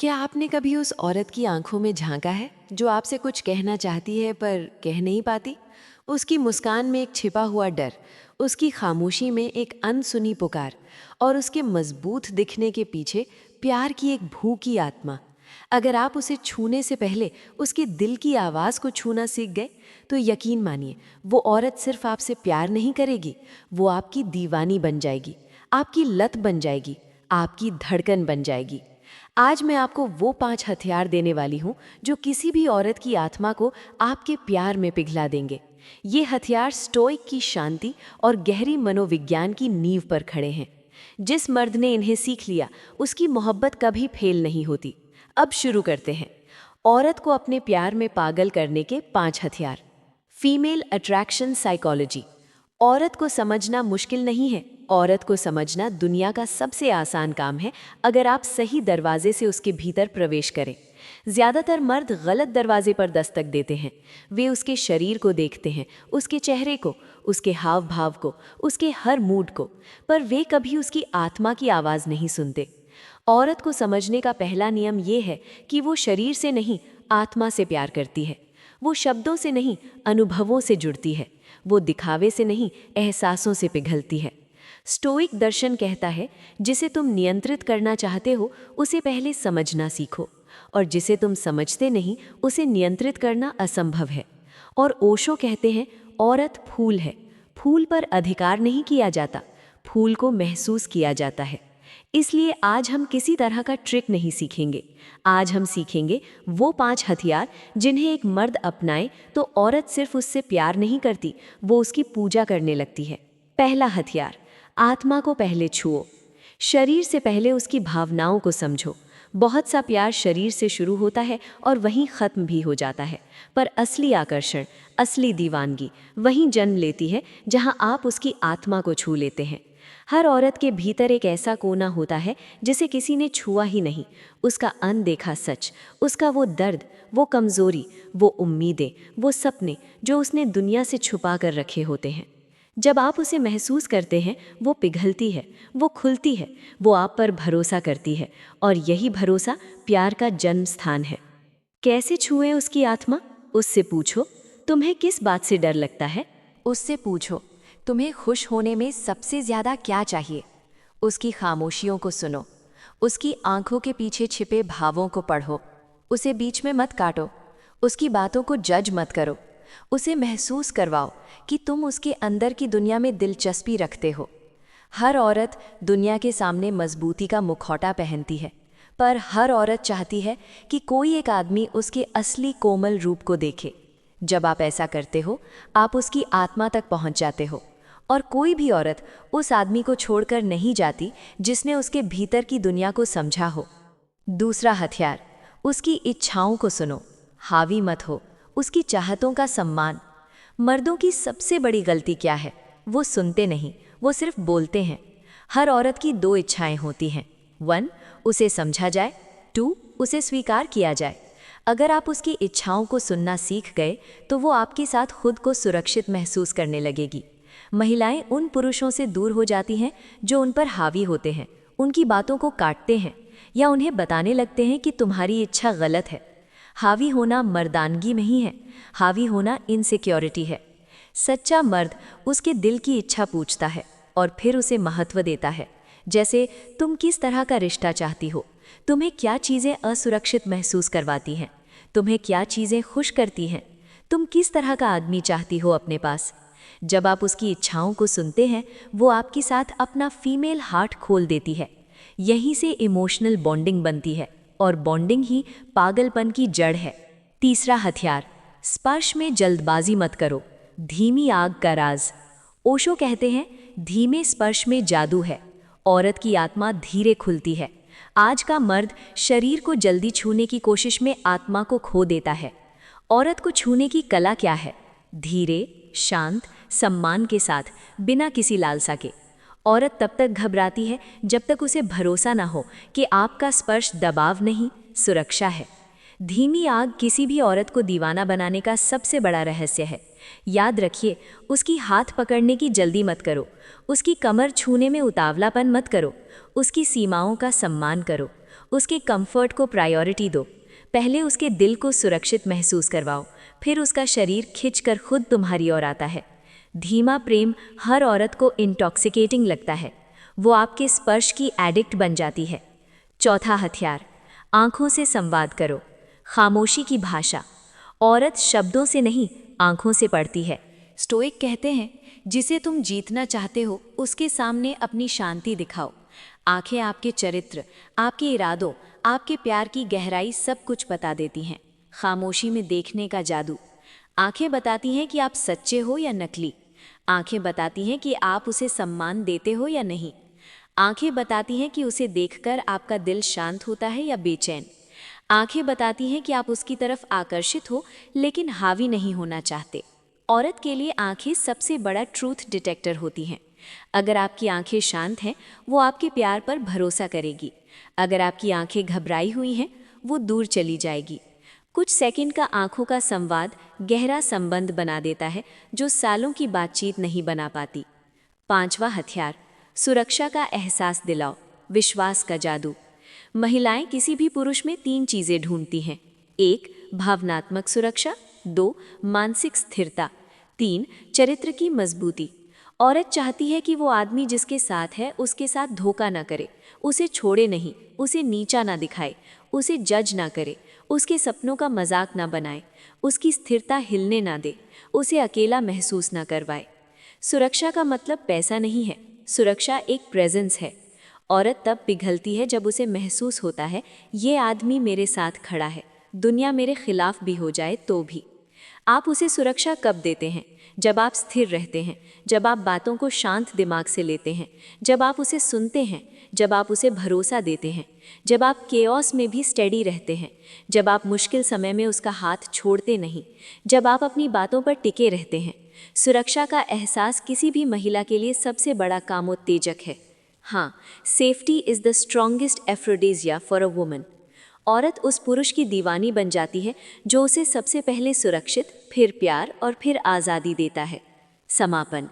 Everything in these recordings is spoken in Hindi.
क्या आपने कभी उस औरत की आंखों में झांका है जो आपसे कुछ कहना चाहती है पर कह नहीं पाती? उसकी मुस्कान में एक छिपा हुआ डर, उसकी खामोशी में एक अनसुनी पुकार और उसके मजबूत दिखने के पीछे प्यार की एक भूखी आत्मा। अगर आप उसे छूने से पहले उसके दिल की आवाज़ को छूना सीख गए, तो यकीन मानिए वो औरत सिर्फ आपसे प्यार नहीं करेगी, वो आपकी दीवानी बन जाएगी, आपकी लत बन जाएगी, आपकी धड़कन बन जाएगी। आज मैं आपको वो 5 हथियार देने वाली हूँ जो किसी भी औरत की आत्मा को आपके प्यार में पिघला देंगे। ये हथियार स्टोइक की शांति और गहरी मनोविज्ञान की नींव पर खड़े हैं। जिस मर्द ने इन्हें सीख लिया, उसकी मोहब्बत कभी फेल नहीं होती। अब शुरू करते हैं। औरत को अपने प्यार में पागल करने के 5 हथियार। Female attraction psychology. औरत को समझना मुश्किल नहीं है। औरत को समझना दुनिया का सबसे आसान काम है, अगर आप सही दरवाजे से उसके भीतर प्रवेश करें। ज्यादातर मर्द गलत दरवाजे पर दस्तक देते हैं। वे उसके शरीर को देखते हैं, उसके चेहरे को, उसके हाव भाव को, उसके हर मूड को, पर वे कभी उसकी आत्मा की आवाज़ नहीं सुनते। औरत को समझने का पहला नियम ये है कि वो शरीर से नहीं, आत्मा से प्यार करती है। वो शब्दों से नहीं, अनुभवों से जुड़ती है। वो दिखावे से नहीं, एहसासों से पिघलती है। स्टोइक दर्शन कहता है, जिसे तुम नियंत्रित करना चाहते हो उसे पहले समझना सीखो, और जिसे तुम समझते नहीं उसे नियंत्रित करना असंभव है। और ओशो कहते हैं, औरत फूल है, फूल पर अधिकार नहीं किया जाता, फूल को महसूस किया जाता है। इसलिए आज हम किसी तरह का ट्रिक नहीं सीखेंगे। आज हम सीखेंगे वो 5 हथियार जिन्हें एक मर्द अपनाए तो औरत सिर्फ उससे प्यार नहीं करती, वो उसकी पूजा करने लगती है। पहला हथियार, आत्मा को पहले छुओ। शरीर से पहले उसकी भावनाओं को समझो। बहुत सा प्यार शरीर से शुरू होता है और वहीं ख़त्म भी हो जाता है, पर असली आकर्षण, असली दीवानगी वहीं जन्म लेती है जहां आप उसकी आत्मा को छू लेते हैं। हर औरत के भीतर एक ऐसा कोना होता है जिसे किसी ने छुआ ही नहीं। उसका अनदेखा सच, उसका वो दर्द, वो कमज़ोरी, वो उम्मीदें, वो सपने जो उसने दुनिया से छुपा कर रखे होते हैं। जब आप उसे महसूस करते हैं, वो पिघलती है, वो खुलती है, वो आप पर भरोसा करती है, और यही भरोसा प्यार का जन्म स्थान है। कैसे छुए उसकी आत्मा? उससे पूछो, तुम्हें किस बात से डर लगता है? उससे पूछो, तुम्हें खुश होने में सबसे ज़्यादा क्या चाहिए? उसकी खामोशियों को सुनो, उसकी आंखों के पीछे छिपे भावों को पढ़ो। उसे बीच में मत काटो, उसकी बातों को जज मत करो। उसे महसूस करवाओ कि तुम उसके अंदर की दुनिया में दिलचस्पी रखते हो। हर औरत दुनिया के सामने मजबूती का मुखौटा पहनती है, पर हर औरत चाहती है कि कोई एक आदमी उसके असली कोमल रूप को देखे। जब आप ऐसा करते हो, आप उसकी आत्मा तक पहुंच जाते हो, और कोई भी औरत उस आदमी को छोड़कर नहीं जाती जिसने उसके भीतर की दुनिया को समझा हो। दूसरा हथियार, उसकी इच्छाओं को सुनो, हावी मत हो, उसकी चाहतों का सम्मान। मर्दों की सबसे बड़ी गलती क्या है? वो सुनते नहीं, वो सिर्फ बोलते हैं। हर औरत की 2 इच्छाएं होती हैं। 1, उसे समझा जाए। 2, उसे स्वीकार किया जाए। अगर आप उसकी इच्छाओं को सुनना सीख गए तो वो आपके साथ खुद को सुरक्षित महसूस करने लगेगी। महिलाएं उन पुरुषों से दूर हो जाती हैं जो उन पर हावी होते हैं, उनकी बातों को काटते हैं या उन्हें बताने लगते हैं कि तुम्हारी इच्छा गलत है। हावी होना मर्दानगी नहीं है, हावी होना इनसिक्योरिटी है। सच्चा मर्द उसके दिल की इच्छा पूछता है और फिर उसे महत्व देता है। जैसे, तुम किस तरह का रिश्ता चाहती हो? तुम्हें क्या चीज़ें असुरक्षित महसूस करवाती हैं? तुम्हें क्या चीज़ें खुश करती हैं? तुम किस तरह का आदमी चाहती हो अपने पास? जब आप उसकी इच्छाओं को सुनते हैं, वो आपके साथ अपना फीमेल हार्ट खोल देती है। यहीं से इमोशनल बॉन्डिंग बनती है, और बॉन्डिंग ही पागलपन की जड़ है। तीसरा हथियार, स्पर्श में जल्दबाजी मत करो। धीमी आग का राज। ओशो कहते हैं, धीमे स्पर्श में जादू है। औरत की आत्मा धीरे खुलती है। आज का मर्द शरीर को जल्दी छूने की कोशिश में आत्मा को खो देता है। औरत को छूने की कला क्या है? धीरे, शांत, सम्मान के साथ, बिना किसी लालसा के। औरत तब तक घबराती है जब तक उसे भरोसा ना हो कि आपका स्पर्श दबाव नहीं, सुरक्षा है। धीमी आग किसी भी औरत को दीवाना बनाने का सबसे बड़ा रहस्य है। याद रखिए, उसकी हाथ पकड़ने की जल्दी मत करो, उसकी कमर छूने में उतावलापन मत करो, उसकी सीमाओं का सम्मान करो, उसके कंफर्ट को प्रायोरिटी दो। पहले उसके दिल को सुरक्षित महसूस करवाओ, फिर उसका शरीर खिंचकर खुद तुम्हारी ओर आता है। धीमा प्रेम हर औरत को इंटॉक्सिकेटिंग लगता है। वो आपके स्पर्श की एडिक्ट बन जाती है। चौथा हथियार, आंखों से संवाद करो। खामोशी की भाषा। औरत शब्दों से नहीं, आंखों से पढ़ती है। स्टोइक कहते हैं, जिसे तुम जीतना चाहते हो उसके सामने अपनी शांति दिखाओ। आंखें आपके चरित्र, आपके इरादों, आपके प्यार की गहराई सब कुछ बता देती हैं। खामोशी में देखने का जादू। आंखें बताती हैं कि आप सच्चे हो या नकली। आंखें बताती हैं कि आप उसे सम्मान देते हो या नहीं। आंखें बताती हैं कि उसे देखकर आपका दिल शांत होता है या बेचैन। आंखें बताती हैं कि आप उसकी तरफ आकर्षित हो लेकिन हावी नहीं होना चाहते। औरत के लिए आंखें सबसे बड़ा ट्रूथ डिटेक्टर होती हैं। अगर आपकी आंखें शांत हैं, वो आपके प्यार पर भरोसा करेगी। अगर आपकी आंखें घबराई हुई हैं, वो दूर चली जाएगी। कुछ सेकंड का आंखों का संवाद गहरा संबंध बना देता है, जो सालों की बातचीत नहीं बना पाती। पांचवा हथियार, सुरक्षा का एहसास दिलाओ। विश्वास का जादू। महिलाएं किसी भी पुरुष में 3 चीजें ढूंढती हैं। 1, भावनात्मक सुरक्षा। 2, मानसिक स्थिरता। 3, चरित्र की मजबूती। औरत चाहती है कि वो आदमी जिसके साथ है उसके साथ धोखा ना करे, उसे छोड़े नहीं, उसे नीचा ना दिखाए, उसे जज ना करे, उसके सपनों का मजाक ना बनाए, उसकी स्थिरता हिलने ना दे, उसे अकेला महसूस ना करवाए। सुरक्षा का मतलब पैसा नहीं है, सुरक्षा एक प्रेजेंस है। औरत तब पिघलती है जब उसे महसूस होता है, ये आदमी मेरे साथ खड़ा है, दुनिया मेरे खिलाफ भी हो जाए तो भी। आप उसे सुरक्षा कब देते हैं? जब आप स्थिर रहते हैं, जब आप बातों को शांत दिमाग से लेते हैं, जब आप उसे सुनते हैं, जब आप उसे भरोसा देते हैं, जब आप केओस में भी स्टेडी रहते हैं, जब आप मुश्किल समय में उसका हाथ छोड़ते नहीं, जब आप अपनी बातों पर टिके रहते हैं। सुरक्षा का एहसास किसी भी महिला के लिए सबसे बड़ा कामोत्तेजक है। हाँ, safety is the strongest aphrodisiac for a woman. औरत उस पुरुष की दीवानी बन जाती है जो उसे सबसे पहले सुरक्षित, फिर प्यार और फिर आज़ादी देता है। समापन।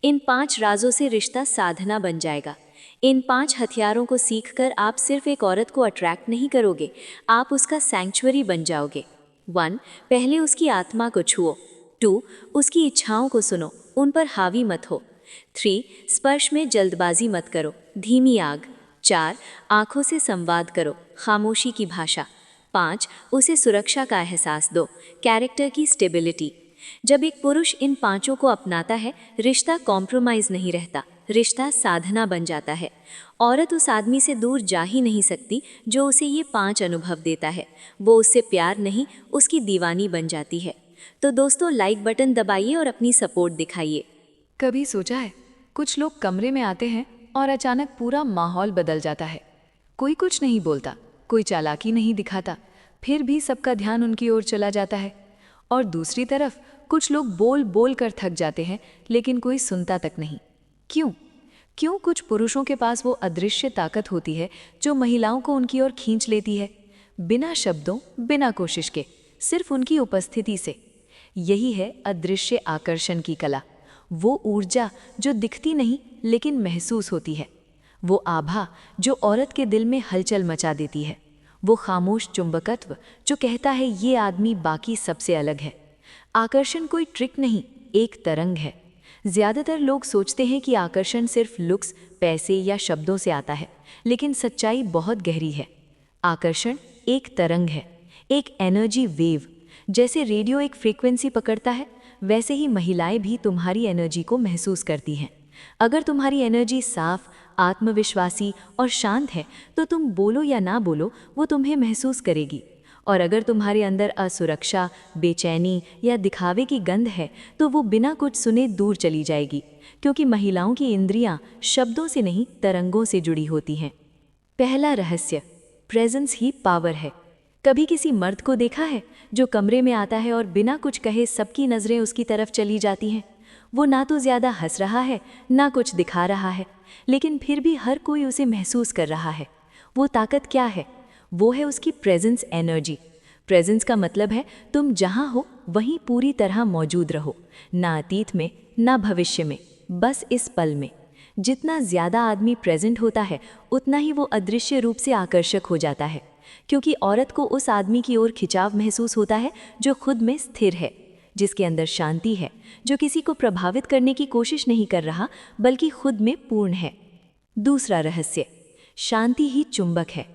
इन 5 राजों से रिश्ता साधना बन जाएगा। इन 5 हथियारों को सीखकर आप सिर्फ एक औरत को अट्रैक्ट नहीं करोगे, आप उसका सैंक्चुअरी बन जाओगे। 1, पहले उसकी आत्मा को छुओ। 2, उसकी इच्छाओं को सुनो, उन पर हावी मत हो। 3, स्पर्श में जल्दबाजी मत करो, धीमी आग। 4, आंखों से संवाद करो, खामोशी की भाषा। 5, उसे सुरक्षा का एहसास दो, कैरेक्टर की स्टेबिलिटी। जब एक पुरुष इन 5 को अपनाता है, रिश्ता कॉम्प्रोमाइज नहीं रहता, रिश्ता साधना बन जाता है। औरत उस आदमी से दूर जा ही नहीं सकती जो उसे ये 5 अनुभव देता है। वो उससे प्यार नहीं, उसकी दीवानी बन जाती है। तो दोस्तों, लाइक बटन दबाइए और अपनी सपोर्ट दिखाइए। कभी सोचा है, कुछ लोग कमरे में आते हैं और अचानक पूरा माहौल बदल जाता है। कोई कुछ नहीं बोलता, कोई चालाकी नहीं दिखाता, फिर भी सबका ध्यान उनकी ओर चला जाता है। और दूसरी तरफ कुछ लोग बोल बोल कर थक जाते हैं, लेकिन कोई सुनता तक नहीं। क्यों? क्यों कुछ पुरुषों के पास वो अदृश्य ताकत होती है जो महिलाओं को उनकी ओर खींच लेती है, बिना शब्दों, बिना कोशिश के, सिर्फ उनकी उपस्थिति से। यही है अदृश्य आकर्षण की कला। वो ऊर्जा जो दिखती नहीं लेकिन महसूस होती है। वो आभा जो औरत के दिल में हलचल मचा देती है। वो खामोश चुंबकत्व जो कहता है ये आदमी बाकी सबसे अलग है। आकर्षण कोई ट्रिक नहीं, एक तरंग है। ज्यादातर लोग सोचते हैं कि आकर्षण सिर्फ लुक्स, पैसे या शब्दों से आता है, लेकिन सच्चाई बहुत गहरी है। आकर्षण एक तरंग है, एक एनर्जी वेव। जैसे रेडियो एक फ्रीक्वेंसी पकड़ता है, वैसे ही महिलाएं भी तुम्हारी एनर्जी को महसूस करती हैं। अगर तुम्हारी एनर्जी साफ, आत्मविश्वासी और शांत है, तो तुम बोलो या ना बोलो, वो तुम्हें महसूस करेगी। और अगर तुम्हारे अंदर असुरक्षा, बेचैनी या दिखावे की गंध है, तो वो बिना कुछ सुने दूर चली जाएगी, क्योंकि महिलाओं की इंद्रियां शब्दों से नहीं, तरंगों से जुड़ी होती हैं। पहला रहस्य, प्रेजेंस ही पावर है। कभी किसी मर्द को देखा है जो कमरे में आता है और बिना कुछ कहे सबकी नज़रें उसकी तरफ चली जाती हैं? वो ना तो ज़्यादा हंस रहा है, ना कुछ दिखा रहा है, लेकिन फिर भी हर कोई उसे महसूस कर रहा है। वो ताकत क्या है? वो है उसकी प्रेजेंस एनर्जी। प्रेजेंस का मतलब है तुम जहाँ हो वहीं पूरी तरह मौजूद रहो, ना अतीत में, ना भविष्य में, बस इस पल में। जितना ज़्यादा आदमी प्रेजेंट होता है उतना ही वो अदृश्य रूप से आकर्षक हो जाता है, क्योंकि औरत को उस आदमी की ओर खिंचाव महसूस होता है जो खुद में स्थिर है, जिसके अंदर शांति है, जो किसी को प्रभावित करने की कोशिश नहीं कर रहा बल्कि खुद में पूर्ण है। दूसरा रहस्य, शांति ही चुंबक है।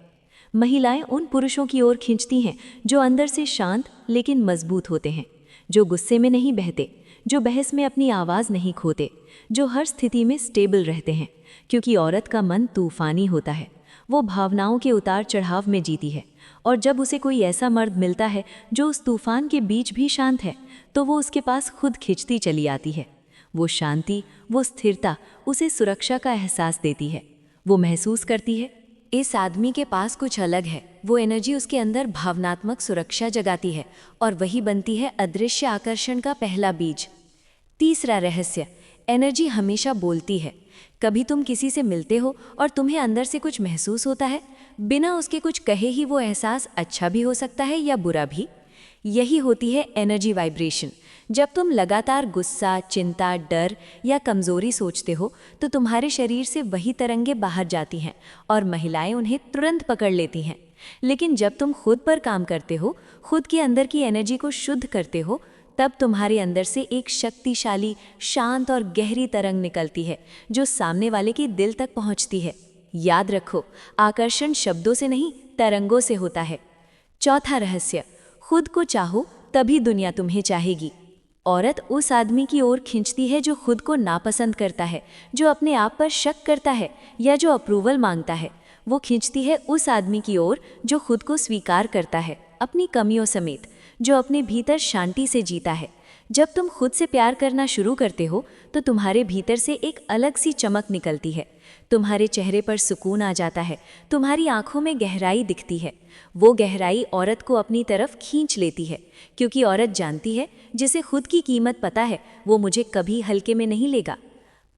महिलाएं उन पुरुषों की ओर खींचती हैं जो अंदर से शांत लेकिन मजबूत होते हैं, जो गुस्से में नहीं बहते, जो बहस में अपनी आवाज़ नहीं खोते, जो हर स्थिति में स्टेबल रहते हैं, क्योंकि औरत का मन तूफानी होता है। वो भावनाओं के उतार चढ़ाव में जीती है, और जब उसे कोई ऐसा मर्द मिलता है जो उस तूफान के बीच भी शांत है, तो वो उसके पास खुद खिंचती चली आती है। वो शांति, वो स्थिरता उसे सुरक्षा का एहसास देती है। वो महसूस करती है इस आदमी के पास कुछ अलग है। वो एनर्जी उसके अंदर भावनात्मक सुरक्षा जगाती है, और वही बनती है अदृश्य आकर्षण का पहला बीज। तीसरा रहस्य, एनर्जी हमेशा बोलती है। कभी तुम किसी से मिलते हो और तुम्हें अंदर से कुछ महसूस होता है, बिना उसके कुछ कहे ही वो एहसास अच्छा भी हो सकता है या बुरा भी। यही होती है एनर्जी वाइब्रेशन। जब तुम लगातार गुस्सा, चिंता, डर या कमज़ोरी सोचते हो तो तुम्हारे शरीर से वही तरंगें बाहर जाती हैं और महिलाएं उन्हें तुरंत पकड़ लेती हैं। लेकिन जब तुम खुद पर काम करते हो, खुद के अंदर की एनर्जी को शुद्ध करते हो, तब तुम्हारे अंदर से एक शक्तिशाली, शांत और गहरी तरंग निकलती है जो सामने वाले के दिल तक पहुंचती है। याद रखो, आकर्षण शब्दों से नहीं, तरंगों से होता है। चौथा रहस्य, खुद को चाहो तभी दुनिया तुम्हें चाहेगी। औरत उस आदमी की ओर खींचती है जो खुद को नापसंद करता है, जो अपने आप पर शक करता है या जो अप्रूवल मांगता है। वो खींचती है उस आदमी की ओर जो खुद को स्वीकार करता है, अपनी कमियों समेत, जो अपने भीतर शांति से जीता है। जब तुम खुद से प्यार करना शुरू करते हो तो तुम्हारे भीतर से एक अलग सी चमक निकलती है। तुम्हारे चेहरे पर सुकून आ जाता है, तुम्हारी आंखों में गहराई दिखती है। वो गहराई औरत को अपनी तरफ खींच लेती है, क्योंकि औरत जानती है जिसे खुद की कीमत पता है वो मुझे कभी हल्के में नहीं लेगा।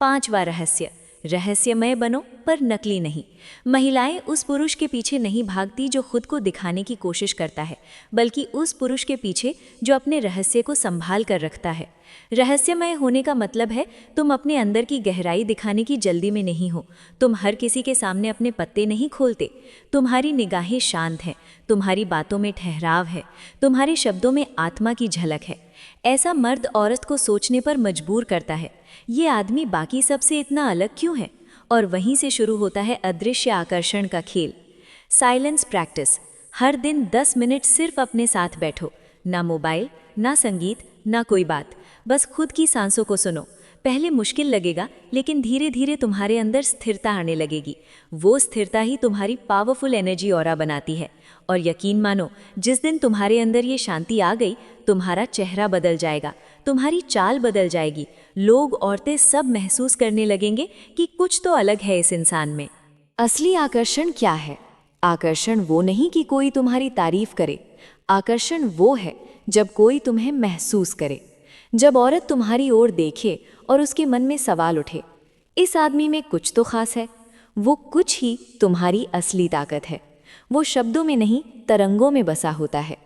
पांचवा रहस्य, रहस्यमय बनो पर नकली नहीं। महिलाएं उस पुरुष के पीछे नहीं भागती जो खुद को दिखाने की कोशिश करता है, बल्कि उस पुरुष के पीछे जो अपने रहस्य को संभाल कर रखता है। रहस्यमय होने का मतलब है तुम अपने अंदर की गहराई दिखाने की जल्दी में नहीं हो। तुम हर किसी के सामने अपने पत्ते नहीं खोलते। तुम्हारी निगाहें शांत हैं, तुम्हारी बातों में ठहराव है, तुम्हारे शब्दों में आत्मा की झलक है। ऐसा मर्द औरत को सोचने पर मजबूर करता है, ये आदमी बाकी सबसे इतना अलग क्यों है? और वहीं से शुरू होता है अदृश्य आकर्षण का खेल। Silence practice. हर दिन 10 मिनट सिर्फ अपने साथ बैठो, ना मोबाइल, ना संगीत, ना कोई बात, बस खुद की सांसों को सुनो। पहले मुश्किल लगेगा, लेकिन धीरे धीरे तुम्हारे अंदर स्थिरता आने लगेगी। वो स्थिरता ही तुम्हारी पावरफुल एनर्जी ऑरा बनाती है। और यकीन मानो, जिस दिन तुम्हारे अंदर ये शांति आ गई, तुम्हारा चेहरा बदल जाएगा, तुम्हारी चाल बदल जाएगी। लोग, औरतें सब महसूस करने लगेंगे कि कुछ तो अलग है इस इंसान में। असली आकर्षण क्या है? आकर्षण वो नहीं कि कोई तुम्हारी तारीफ करे। आकर्षण वो है जब कोई तुम्हें महसूस करे, जब औरत तुम्हारी ओर देखे और उसके मन में सवाल उठे, इस आदमी में कुछ तो खास है। वो कुछ ही तुम्हारी असली ताकत है। वो शब्दों में नहीं, तरंगों में बसा होता है।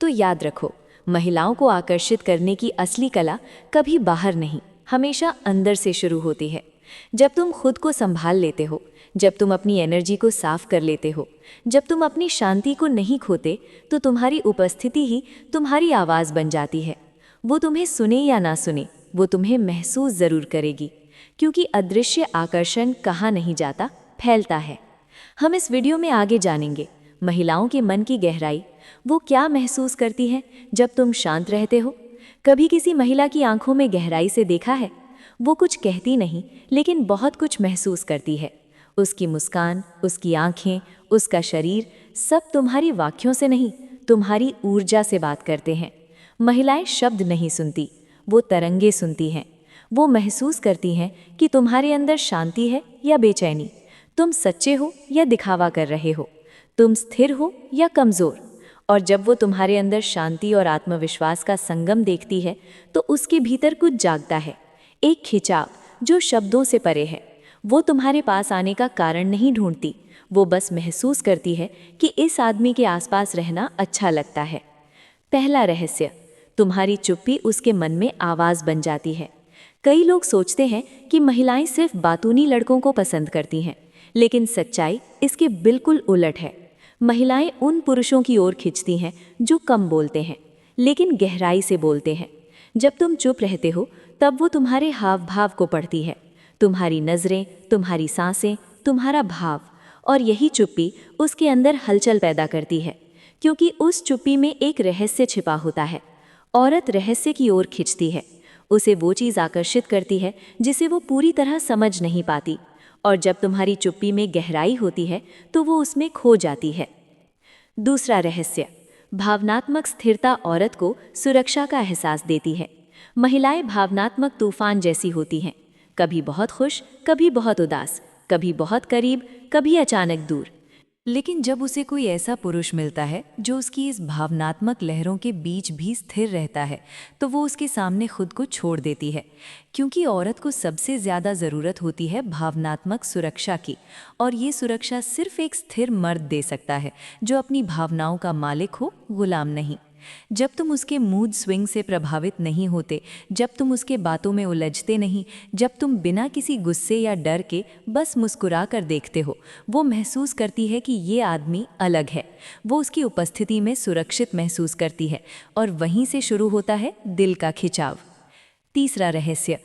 तो याद रखो, महिलाओं को आकर्षित करने की असली कला कभी बाहर नहीं, हमेशा अंदर से शुरू होती है। जब तुम खुद को संभाल लेते हो, जब तुम अपनी एनर्जी को साफ कर लेते हो, जब तुम अपनी शांति को नहीं खोते, तो तुम्हारी उपस्थिति ही तुम्हारी आवाज़ बन जाती है। वो तुम्हें सुने या ना सुने, वो तुम्हें महसूस ज़रूर करेगी, क्योंकि अदृश्य आकर्षण कहाँ नहीं जाता, फैलता है। हम इस वीडियो में आगे जानेंगे महिलाओं के मन की गहराई। वो क्या महसूस करती हैं जब तुम शांत रहते हो? कभी किसी महिला की आंखों में गहराई से देखा है? वो कुछ कहती नहीं, लेकिन बहुत कुछ महसूस करती है। उसकी मुस्कान, उसकी आंखें, उसका शरीर, सब तुम्हारी वाक्यों से नहीं, तुम्हारी ऊर्जा से बात करते हैं। महिलाएं शब्द नहीं सुनती, वो तरंगे सुनती हैं। वो महसूस करती हैं कि तुम्हारे अंदर शांति है या बेचैनी, तुम सच्चे हो या दिखावा कर रहे हो, तुम स्थिर हो या कमज़ोर। और जब वो तुम्हारे अंदर शांति और आत्मविश्वास का संगम देखती है, तो उसके भीतर कुछ जागता है, एक खिंचाव जो शब्दों से परे है। वो तुम्हारे पास आने का कारण नहीं ढूंढती, वो बस महसूस करती है कि इस आदमी के आसपास रहना अच्छा लगता है। पहला रहस्य, तुम्हारी चुप्पी उसके मन में आवाज़ बन जाती है। कई लोग सोचते हैं कि महिलाएं सिर्फ बातूनी लड़कों को पसंद करती हैं, लेकिन सच्चाई इसके बिल्कुल उलट है। महिलाएं उन पुरुषों की ओर खिंचती हैं जो कम बोलते हैं, लेकिन गहराई से बोलते हैं। जब तुम चुप रहते हो, तब वो तुम्हारे हाव भाव को पढ़ती है, तुम्हारी नज़रें, तुम्हारी सांसें, तुम्हारा भाव। और यही चुप्पी उसके अंदर हलचल पैदा करती है, क्योंकि उस चुप्पी में एक रहस्य छिपा होता है। औरत रहस्य की ओर खिंचती है, उसे वो चीज़ आकर्षित करती है जिसे वो पूरी तरह समझ नहीं पाती, और जब तुम्हारी चुप्पी में गहराई होती है तो वो उसमें खो जाती है। दूसरा रहस्य, भावनात्मक स्थिरता औरत को सुरक्षा का एहसास देती है। महिलाएं भावनात्मक तूफान जैसी होती हैं, कभी बहुत खुश, कभी बहुत उदास, कभी बहुत करीब, कभी अचानक दूर। लेकिन जब उसे कोई ऐसा पुरुष मिलता है जो उसकी इस भावनात्मक लहरों के बीच भी स्थिर रहता है, तो वो उसके सामने खुद को छोड़ देती है, क्योंकि औरत को सबसे ज़्यादा ज़रूरत होती है भावनात्मक सुरक्षा की, और ये सुरक्षा सिर्फ एक स्थिर मर्द दे सकता है जो अपनी भावनाओं का मालिक हो, गुलाम नहीं। जब तुम उसके मूड स्विंग से प्रभावित नहीं होते, जब तुम उसके बातों में उलझते नहीं, जब तुम बिना किसी गुस्से या डर के बस मुस्कुरा कर देखते हो, वो महसूस करती है कि ये आदमी अलग है। वो उसकी उपस्थिति में सुरक्षित महसूस करती है, और वहीं से शुरू होता है दिल का खिंचाव। तीसरा रहस्य,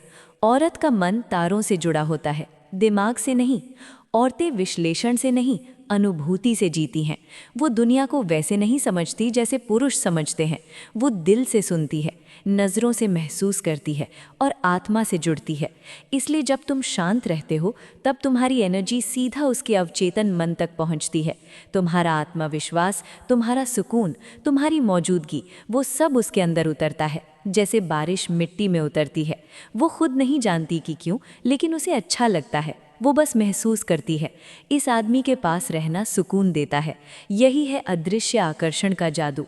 औरत का मन तारों से जुड़ा होता है, दिमाग से नहीं। औरतें विश्लेषण से नहीं, अनुभूति से जीती हैं। वो दुनिया को वैसे नहीं समझती जैसे पुरुष समझते हैं। वो दिल से सुनती है, नज़रों से महसूस करती है और आत्मा से जुड़ती है। इसलिए जब तुम शांत रहते हो, तब तुम्हारी एनर्जी सीधा उसके अवचेतन मन तक पहुंचती है। तुम्हारा आत्मविश्वास, तुम्हारा सुकून, तुम्हारी मौजूदगी, वो सब उसके अंदर उतरता है, जैसे बारिश मिट्टी में उतरती है। वो खुद नहीं जानती कि क्यों, लेकिन उसे अच्छा लगता है। वो बस महसूस करती है, इस आदमी के पास रहना सुकून देता है। यही है अदृश्य आकर्षण का जादू।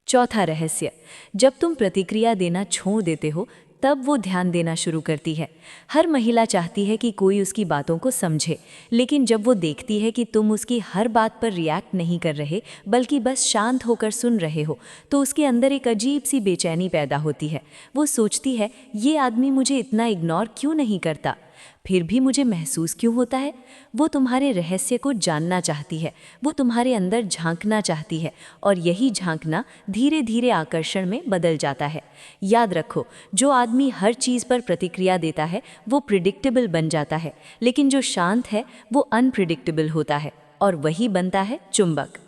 चौथा रहस्य, जब तुम प्रतिक्रिया देना छोड़ देते हो, तब वो ध्यान देना शुरू करती है। हर महिला चाहती है कि कोई उसकी बातों को समझे, लेकिन जब वो देखती है कि तुम उसकी हर बात पर रिएक्ट नहीं कर रहे, बल्कि बस शांत होकर सुन रहे हो, तो उसके अंदर एक अजीब सी बेचैनी पैदा होती है। वो सोचती है, ये आदमी मुझे इतना इग्नोर क्यों नहीं करता, फिर भी मुझे महसूस क्यों होता है। वो तुम्हारे रहस्य को जानना चाहती है, वो तुम्हारे अंदर झांकना चाहती है, और यही झांकना धीरे धीरे आकर्षण में बदल जाता है। याद रखो, जो आदमी हर चीज़ पर प्रतिक्रिया देता है वो प्रिडिक्टेबल बन जाता है, लेकिन जो शांत है वो अनप्रिडिक्टेबल होता है, और वही बनता है चुंबक।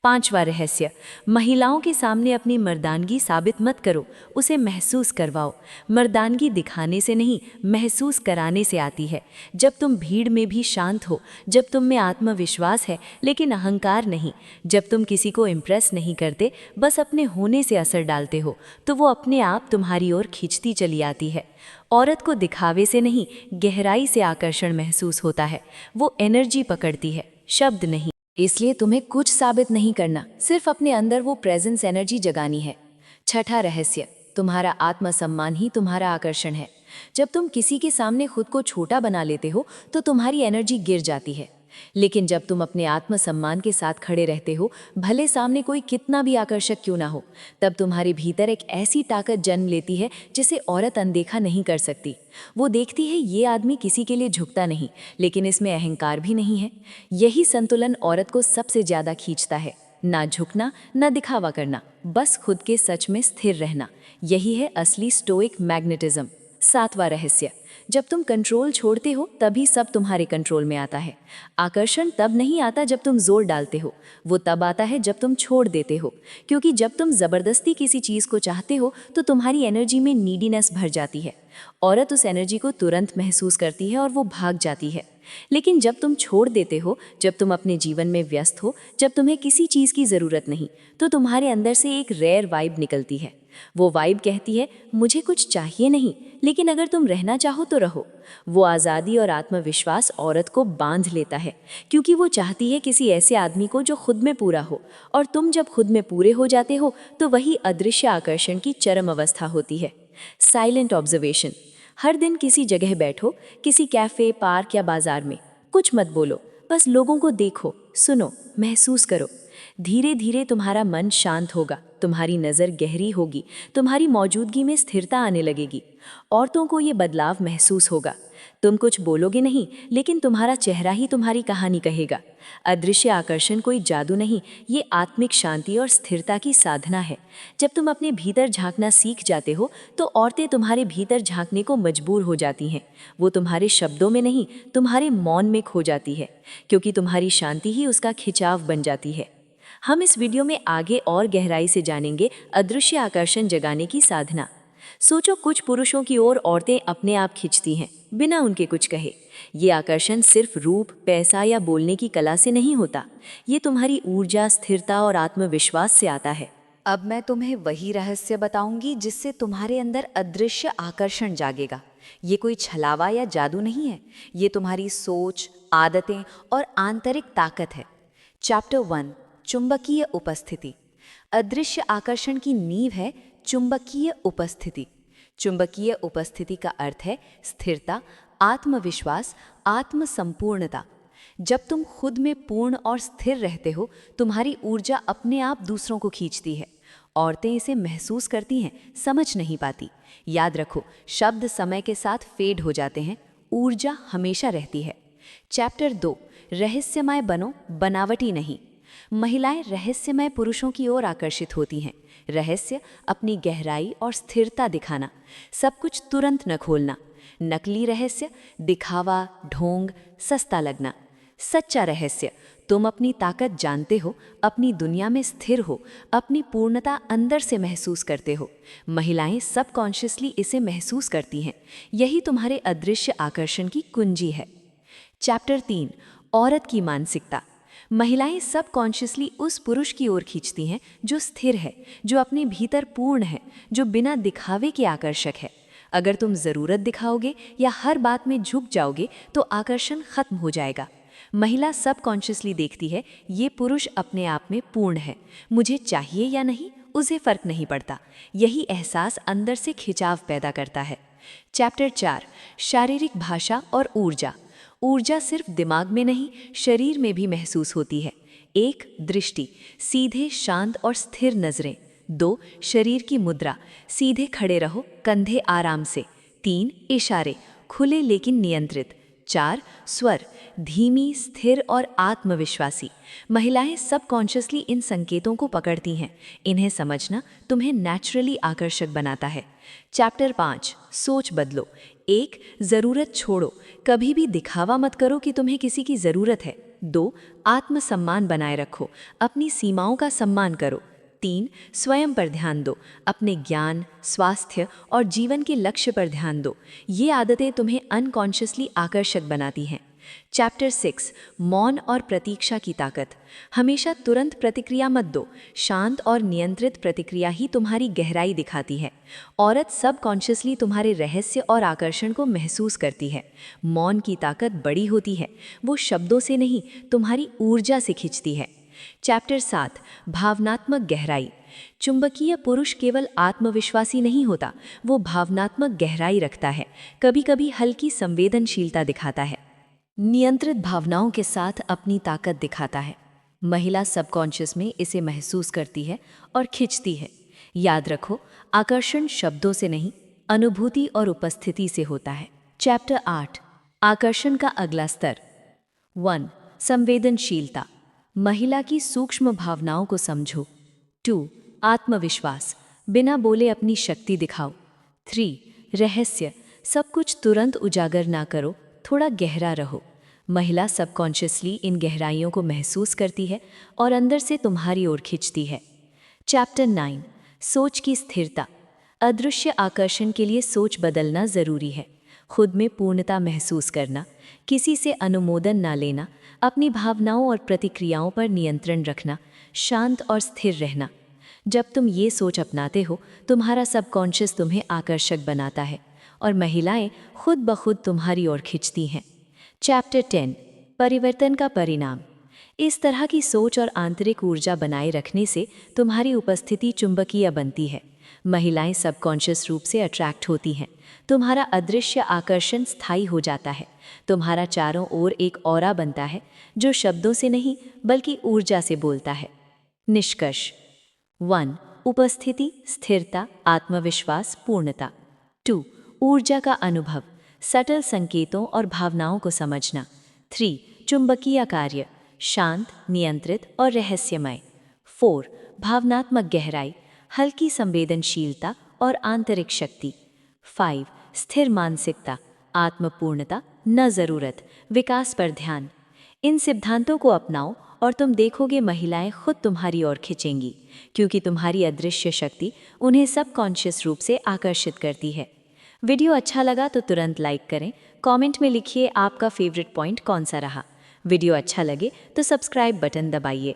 पांचवा रहस्य, महिलाओं के सामने अपनी मर्दानगी साबित मत करो, उसे महसूस करवाओ। मर्दानगी दिखाने से नहीं, महसूस कराने से आती है। जब तुम भीड़ में भी शांत हो, जब तुम में आत्मविश्वास है लेकिन अहंकार नहीं, जब तुम किसी को इम्प्रेस नहीं करते, बस अपने होने से असर डालते हो, तो वो अपने आप तुम्हारी ओर खींचती चली आती है। औरत को दिखावे से नहीं, गहराई से आकर्षण महसूस होता है। वो एनर्जी पकड़ती है, शब्द नहीं। इसलिए तुम्हें कुछ साबित नहीं करना, सिर्फ अपने अंदर वो प्रेजेंस एनर्जी जगानी है। छठा रहस्य, तुम्हारा आत्मसम्मान ही तुम्हारा आकर्षण है। जब तुम किसी के सामने खुद को छोटा बना लेते हो तो तुम्हारी एनर्जी गिर जाती है, लेकिन जब तुम अपने आत्मसम्मान के साथ खड़े रहते हो, भले सामने कोई कितना भी आकर्षक क्यों ना हो, तब तुम्हारे भीतर एक ऐसी ताकत जन्म लेती है जिसे औरत अनदेखा नहीं कर सकती। वो देखती है ये आदमी किसी के लिए झुकता नहीं, लेकिन इसमें अहंकार भी नहीं है। यही संतुलन औरत को सबसे ज़्यादा खींचता है, ना झुकना, ना दिखावा करना, बस खुद के सच में स्थिर रहना। यही है असली स्टोइक मैग्नेटिज्म। सातवां रहस्य, जब तुम कंट्रोल छोड़ते हो तभी सब तुम्हारे कंट्रोल में आता है। आकर्षण तब नहीं आता जब तुम जोर डालते हो, वो तब आता है जब तुम छोड़ देते हो। क्योंकि जब तुम ज़बरदस्ती किसी चीज़ को चाहते हो तो तुम्हारी एनर्जी में नीडीनेस भर जाती है। औरत उस एनर्जी को तुरंत महसूस करती है और वो भाग जाती है। लेकिन जब तुम छोड़ देते हो, जब तुम अपने जीवन में व्यस्त हो, जब तुम्हें किसी चीज़ की ज़रूरत नहीं, तो तुम्हारे अंदर से एक रेयर वाइब निकलती है। वो वाइब कहती है, मुझे कुछ चाहिए नहीं, लेकिन अगर तुम रहना चाहो तो रहो। वो आज़ादी और आत्मविश्वास औरत को बांध लेता है, क्योंकि वो चाहती है किसी ऐसे आदमी को जो खुद में पूरा हो, और तुम जब खुद में पूरे हो जाते हो तो वही अदृश्य आकर्षण की चरम अवस्था होती है। Silent observation. हर दिन किसी जगह बैठो, किसी कैफ़े, पार्क या बाजार में, कुछ मत बोलो, बस लोगों को देखो, सुनो, महसूस करो। धीरे धीरे तुम्हारा मन शांत होगा, तुम्हारी नज़र गहरी होगी, तुम्हारी मौजूदगी में स्थिरता आने लगेगी। औरतों को ये बदलाव महसूस होगा। तुम कुछ बोलोगे नहीं, लेकिन तुम्हारा चेहरा ही तुम्हारी कहानी कहेगा। अदृश्य आकर्षण कोई जादू नहीं, ये आत्मिक शांति और स्थिरता की साधना है। जब तुम अपने भीतर झांकना सीख जाते हो तो औरतें तुम्हारे भीतर झांकने को मजबूर हो जाती हैं। वो तुम्हारे शब्दों में नहीं, तुम्हारे मौन में खो जाती है, क्योंकि तुम्हारी शांति ही उसका खिंचाव बन जाती है। हम इस वीडियो में आगे और गहराई से जानेंगे अदृश्य आकर्षण जगाने की साधना। सोचो, कुछ पुरुषों की ओर औरतें अपने आप खिंचती हैं बिना उनके कुछ कहे। ये आकर्षण सिर्फ रूप, पैसा या बोलने की कला से नहीं होता, ये तुम्हारी ऊर्जा, स्थिरता और आत्मविश्वास से आता है। अब मैं तुम्हें वही रहस्य बताऊंगी जिससे तुम्हारे अंदर अदृश्य आकर्षण जागेगा। ये कोई छलावा या जादू नहीं है, ये तुम्हारी सोच, आदतें और आंतरिक ताकत है। चैप्टर 1, चुंबकीय उपस्थिति। अदृश्य आकर्षण की नींव है चुंबकीय उपस्थिति। चुंबकीय उपस्थिति का अर्थ है स्थिरता, आत्मविश्वास, आत्मसंपूर्णता। जब तुम खुद में पूर्ण और स्थिर रहते हो, तुम्हारी ऊर्जा अपने आप दूसरों को खींचती है। औरतें इसे महसूस करती हैं, समझ नहीं पाती। याद रखो, शब्द समय के साथ फेड हो जाते हैं, ऊर्जा हमेशा रहती है। चैप्टर 2, रहस्यमय बनो, बनावटी नहीं। महिलाएं रहस्यमय पुरुषों की ओर आकर्षित होती हैं। रहस्य अपनी गहराई और स्थिरता दिखाना, सब कुछ तुरंत न खोलना। नकली रहस्य दिखावा, ढोंग, सस्ता लगना। सच्चा रहस्य, तुम अपनी ताकत जानते हो, अपनी दुनिया में स्थिर हो, अपनी पूर्णता अंदर से महसूस करते हो। महिलाएं सबकॉन्शियसली इसे महसूस करती हैं। यही तुम्हारे अदृश्य आकर्षण की कुंजी है। चैप्टर 3, औरत की मानसिकता। महिलाएं सबकॉन्शियसली उस पुरुष की ओर खींचती हैं जो स्थिर है, जो अपने भीतर पूर्ण है, जो बिना दिखावे के आकर्षक है। अगर तुम ज़रूरत दिखाओगे या हर बात में झुक जाओगे तो आकर्षण खत्म हो जाएगा। महिला सबकॉन्शियसली देखती है, ये पुरुष अपने आप में पूर्ण है, मुझे चाहिए या नहीं उसे फर्क नहीं पड़ता। यही एहसास अंदर से खिंचाव पैदा करता है। चैप्टर 4, शारीरिक भाषा और ऊर्जा। ऊर्जा सिर्फ दिमाग में नहीं, शरीर में भी महसूस होती है। 1, दृष्टि, सीधे, शांत और स्थिर नजरें। 2, शरीर की मुद्रा, सीधे खड़े रहो, कंधे आराम से। 3, इशारे, खुले लेकिन नियंत्रित। 4, स्वर, धीमी, स्थिर और आत्मविश्वासी। महिलाएं सबकॉन्शियसली इन संकेतों को पकड़ती हैं। इन्हें समझना तुम्हें नेचुरली आकर्षक बनाता है। चैप्टर 5, सोच बदलो। 1, ज़रूरत छोड़ो, कभी भी दिखावा मत करो कि तुम्हें किसी की ज़रूरत है। 2, आत्मसम्मान बनाए रखो, अपनी सीमाओं का सम्मान करो। 3, स्वयं पर ध्यान दो, अपने ज्ञान, स्वास्थ्य और जीवन के लक्ष्य पर ध्यान दो। ये आदतें तुम्हें अनकॉन्शियसली आकर्षक बनाती हैं। चैप्टर 6, मौन और प्रतीक्षा की ताकत। हमेशा तुरंत प्रतिक्रिया मत दो, शांत और नियंत्रित प्रतिक्रिया ही तुम्हारी गहराई दिखाती है। औरत सबकॉन्शियसली तुम्हारे रहस्य और आकर्षण को महसूस करती है। मौन की ताकत बड़ी होती है, वो शब्दों से नहीं, तुम्हारी ऊर्जा से खिंचती है। चैप्टर 7, भावनात्मक गहराई। चुंबकीय पुरुष केवल आत्मविश्वासी नहीं होता, वो भावनात्मक गहराई रखता है, कभी कभी हल्की संवेदनशीलता दिखाता है, नियंत्रित भावनाओं के साथ अपनी ताकत दिखाता है। महिला सबकॉन्शियस में इसे महसूस करती है और खिंचती है। याद रखो, आकर्षण शब्दों से नहीं, अनुभूति और उपस्थिति से होता है। चैप्टर 8, आकर्षण का अगला स्तर। 1, संवेदनशीलता, महिला की सूक्ष्म भावनाओं को समझो। 2, आत्मविश्वास, बिना बोले अपनी शक्ति दिखाओ। 3, रहस्य, सब कुछ तुरंत उजागर ना करो, थोड़ा गहरा रहो। महिला सबकॉन्शियसली इन गहराइयों को महसूस करती है और अंदर से तुम्हारी ओर खिंचती है। चैप्टर 9, सोच की स्थिरता। अदृश्य आकर्षण के लिए सोच बदलना ज़रूरी है। खुद में पूर्णता महसूस करना, किसी से अनुमोदन ना लेना, अपनी भावनाओं और प्रतिक्रियाओं पर नियंत्रण रखना, शांत और स्थिर रहना। जब तुम ये सोच अपनाते हो, तुम्हारा सबकॉन्शियस तुम्हें आकर्षक बनाता है और महिलाएं खुद ब खुद तुम्हारी ओर खिंचती हैं। चैप्टर 10, परिवर्तन का परिणाम। इस तरह की सोच और आंतरिक ऊर्जा बनाए रखने से तुम्हारी उपस्थिति चुंबकीय बनती है। महिलाएं सबकॉन्शियस रूप से अट्रैक्ट होती हैं। तुम्हारा अदृश्य आकर्षण स्थायी हो जाता है। तुम्हारा चारों ओर एक ऑरा बनता है जो शब्दों से नहीं बल्कि ऊर्जा से बोलता है। निष्कर्ष 1. उपस्थिति, स्थिरता, आत्मविश्वास, पूर्णता। 2. ऊर्जा का अनुभव, सटल संकेतों और भावनाओं को समझना। 3. चुंबकीय कार्य, शांत, नियंत्रित और रहस्यमय। 4. भावनात्मक गहराई, हल्की संवेदनशीलता और आंतरिक शक्ति। 5. स्थिर मानसिकता, आत्मपूर्णता, न जरूरत, विकास पर ध्यान। इन सिद्धांतों को अपनाओ और तुम देखोगे महिलाएं खुद तुम्हारी ओर खिंचेंगी, क्योंकि तुम्हारी अदृश्य शक्ति उन्हें सबकॉन्शियस रूप से आकर्षित करती है। वीडियो अच्छा लगा तो तुरंत लाइक करें, कमेंट में लिखिए आपका फेवरेट पॉइंट कौन सा रहा। वीडियो अच्छा लगे तो सब्सक्राइब बटन दबाइए।